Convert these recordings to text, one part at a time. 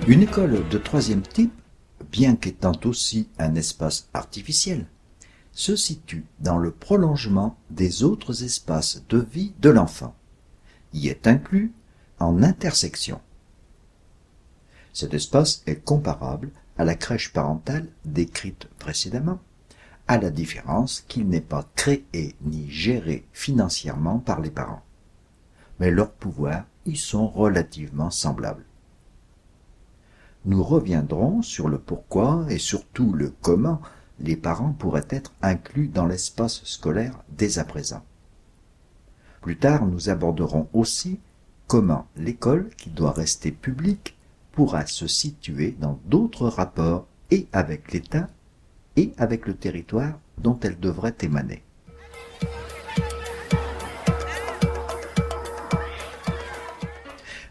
Une école de troisième type, bien qu'étant aussi un espace artificiel, se situe dans le prolongement des autres espaces de vie de l'enfant, y est inclus en intersection. Cet espace est comparable à la crèche parentale décrite précédemment, à la différence qu'il n'est pas créé ni géré financièrement par les parents. Mais leurs pouvoirs y sont relativement semblables. Nous reviendrons sur le pourquoi et surtout le comment les parents pourraient être inclus dans l'espace scolaire dès à présent. Plus tard, nous aborderons aussi comment l'école, qui doit rester publique, pourra se situer dans d'autres rapports et avec l'État et avec le territoire dont elle devrait émaner.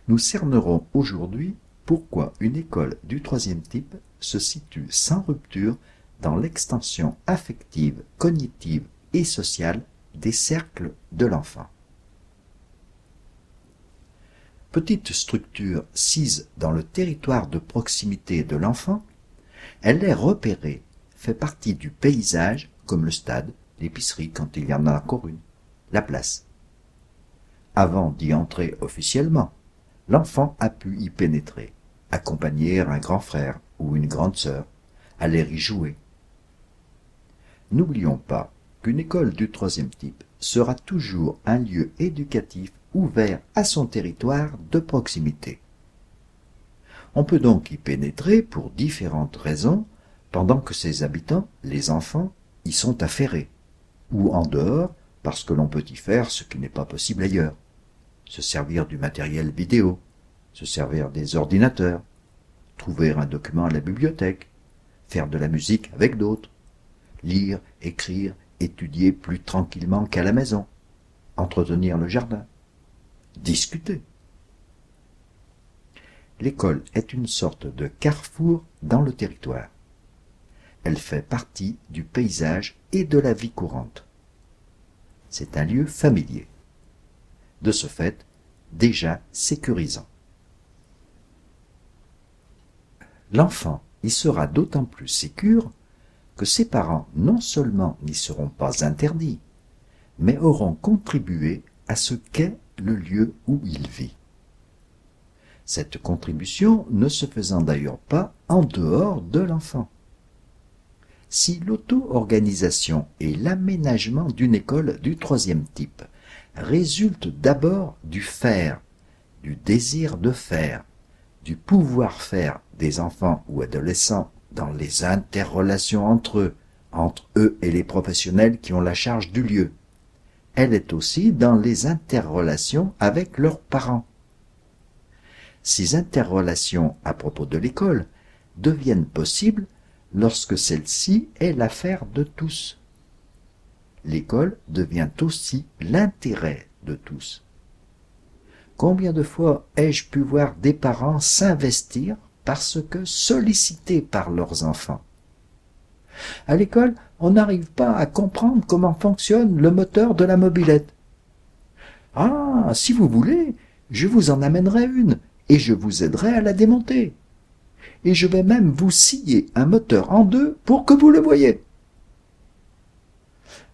Nous cernerons aujourd'hui pourquoi une école du troisième type se situe sans rupture dans l'extension affective, cognitive et sociale des cercles de l'enfant. Petite structure sise dans le territoire de proximité de l'enfant, elle est repérée, fait partie du paysage comme le stade, l'épicerie quand il y en a encore une, la place. Avant d'y entrer officiellement, l'enfant a pu y pénétrer, accompagner un grand frère ou une grande sœur, aller y jouer. N'oublions pas qu'une école du troisième type sera toujours un lieu éducatif ouvert à son territoire de proximité. On peut donc y pénétrer pour différentes raisons pendant que ses habitants, les enfants, y sont affairés, ou en dehors parce que l'on peut y faire ce qui n'est pas possible ailleurs, se servir du matériel vidéo, se servir des ordinateurs, trouver un document à la bibliothèque, faire de la musique avec d'autres, lire, écrire, étudier plus tranquillement qu'à la maison, entretenir le jardin, discuter. L'école est une sorte de carrefour dans le territoire. Elle fait partie du paysage et de la vie courante. C'est un lieu familier. De ce fait, déjà sécurisant. L'enfant y sera d'autant plus sécure que ses parents non seulement n'y seront pas interdits, mais auront contribué à ce qu'est le lieu où il vit. Cette contribution ne se faisant d'ailleurs pas en dehors de l'enfant. Si l'auto-organisation et l'aménagement d'une école du troisième type résultent d'abord du faire, du désir de faire, du pouvoir-faire des enfants ou adolescents dans les interrelations entre eux et les professionnels qui ont la charge du lieu, elle est aussi dans les interrelations avec leurs parents. Ces interrelations à propos de l'école deviennent possibles lorsque celle-ci est l'affaire de tous. L'école devient aussi l'intérêt de tous. Combien de fois ai-je pu voir des parents s'investir parce que sollicités par leurs enfants? À l'école, on n'arrive pas à comprendre comment fonctionne le moteur de la mobilette. Ah, si vous voulez, je vous en amènerai une et je vous aiderai à la démonter. Et je vais même vous scier un moteur en deux pour que vous le voyiez.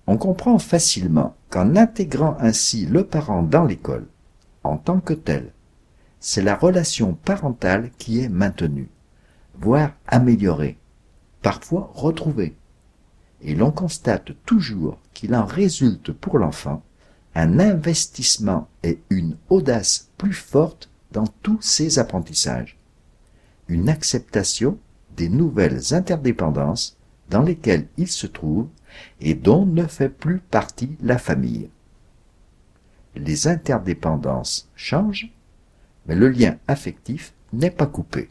On comprend facilement qu'en intégrant ainsi le parent dans l'école, en tant que tel, c'est la relation parentale qui est maintenue, voire améliorée, parfois retrouvée. Et l'on constate toujours qu'il en résulte pour l'enfant un investissement et une audace plus forte dans tous ses apprentissages, une acceptation des nouvelles interdépendances dans lesquelles il se trouve et dont ne fait plus partie la famille. Les interdépendances changent, mais le lien affectif n'est pas coupé.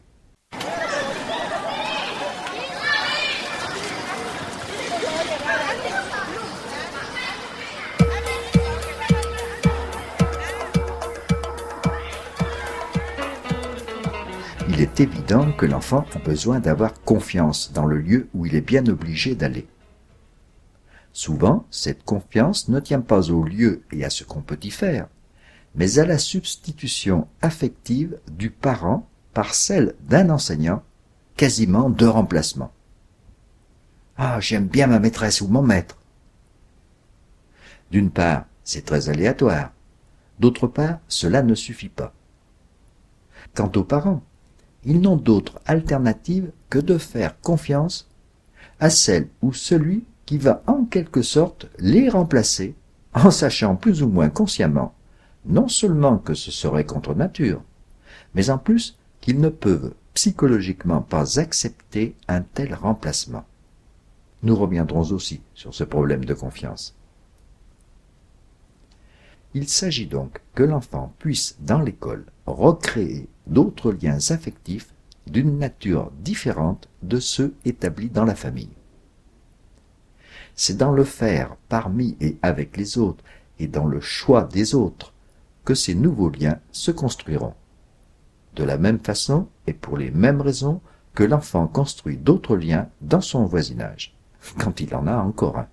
Il est évident que l'enfant a besoin d'avoir confiance dans le lieu où il est bien obligé d'aller. Souvent, cette confiance ne tient pas au lieu et à ce qu'on peut y faire, mais à la substitution affective du parent par celle d'un enseignant, quasiment de remplacement. Ah, j'aime bien ma maîtresse ou mon maître. D'une part, c'est très aléatoire. D'autre part, cela ne suffit pas. Quant aux parents, ils n'ont d'autre alternative que de faire confiance à celle ou celui qui va en quelque sorte les remplacer, en sachant plus ou moins consciemment, non seulement que ce serait contre nature, mais en plus qu'ils ne peuvent psychologiquement pas accepter un tel remplacement. Nous reviendrons aussi sur ce problème de confiance. Il s'agit donc que l'enfant puisse, dans l'école, recréer d'autres liens affectifs d'une nature différente de ceux établis dans la famille. C'est dans le faire parmi et avec les autres et dans le choix des autres que ces nouveaux liens se construiront. De la même façon et pour les mêmes raisons que l'enfant construit d'autres liens dans son voisinage, quand il en a encore un.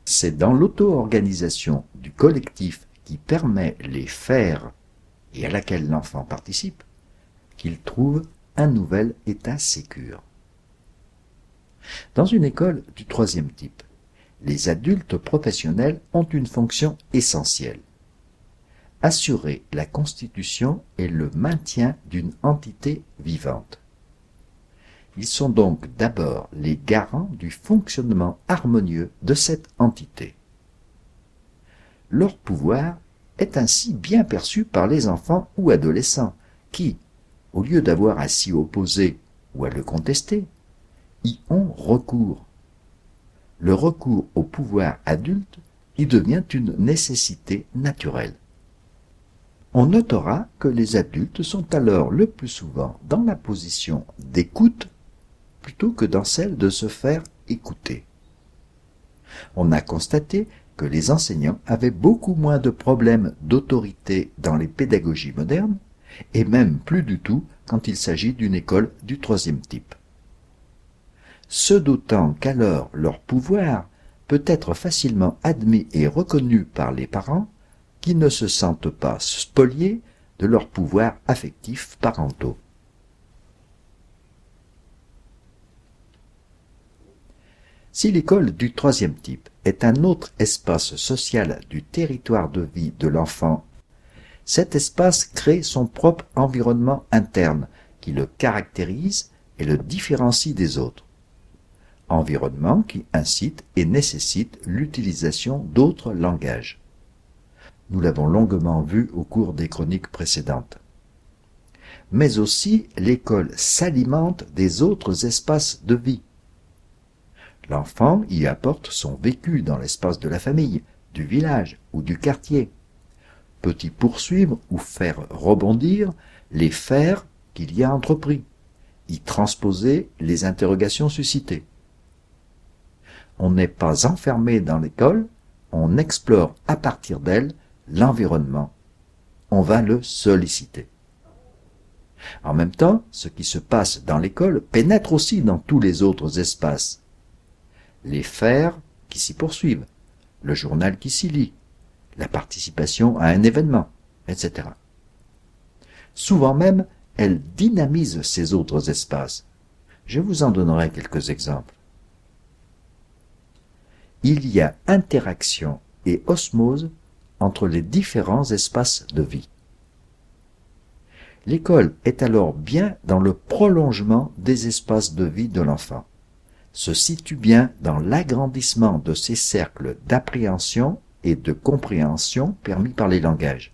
C'est dans l'auto-organisation du collectif qui permet les faire et à laquelle l'enfant participe qu'il trouve un nouvel état sécure. Dans une école du troisième type, les adultes professionnels ont une fonction essentielle: assurer la constitution et le maintien d'une entité vivante. Ils sont donc d'abord les garants du fonctionnement harmonieux de cette entité. Leur pouvoir est ainsi bien perçu par les enfants ou adolescents qui, au lieu d'avoir à s'y opposer ou à le contester, y ont recours. Le recours au pouvoir adulte y devient une nécessité naturelle. On notera que les adultes sont alors le plus souvent dans la position d'écoute plutôt que dans celle de se faire écouter. On a constaté que les enseignants avaient beaucoup moins de problèmes d'autorité dans les pédagogies modernes, et même plus du tout quand il s'agit d'une école du troisième type. Ce d'autant qu'alors leur pouvoir peut être facilement admis et reconnu par les parents qui ne se sentent pas spoliés de leurs pouvoirs affectifs parentaux. Si l'école du troisième type est un autre espace social du territoire de vie de l'enfant, cet espace crée son propre environnement interne qui le caractérise et le différencie des autres. Environnement qui incite et nécessite l'utilisation d'autres langages. Nous l'avons longuement vu au cours des chroniques précédentes. Mais aussi, l'école s'alimente des autres espaces de vie. L'enfant y apporte son vécu dans l'espace de la famille, du village ou du quartier, peut y poursuivre ou faire rebondir les faits qu'il y a entrepris, y transposer les interrogations suscitées. On n'est pas enfermé dans l'école, on explore à partir d'elle l'environnement. On va le solliciter. En même temps, ce qui se passe dans l'école pénètre aussi dans tous les autres espaces. Les faits qui s'y poursuivent, le journal qui s'y lit, la participation à un événement, etc. Souvent même, elle dynamise ces autres espaces. Je vous en donnerai quelques exemples. Il y a interaction et osmose entre les différents espaces de vie. L'école est alors bien dans le prolongement des espaces de vie de l'enfant, se situe bien dans l'agrandissement de ces cercles d'appréhension et de compréhension permis par les langages,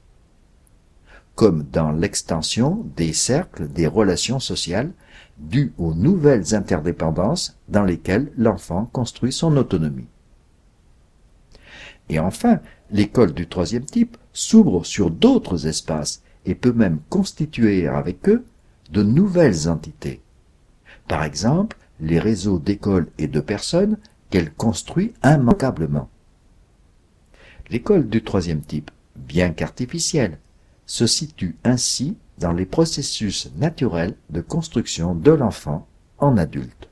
comme dans l'extension des cercles des relations sociales dues aux nouvelles interdépendances dans lesquelles l'enfant construit son autonomie. Et enfin, l'école du troisième type s'ouvre sur d'autres espaces et peut même constituer avec eux de nouvelles entités. Par exemple, les réseaux d'écoles et de personnes qu'elle construit immanquablement. L'école du troisième type, bien qu'artificielle, se situe ainsi dans les processus naturels de construction de l'enfant en adulte.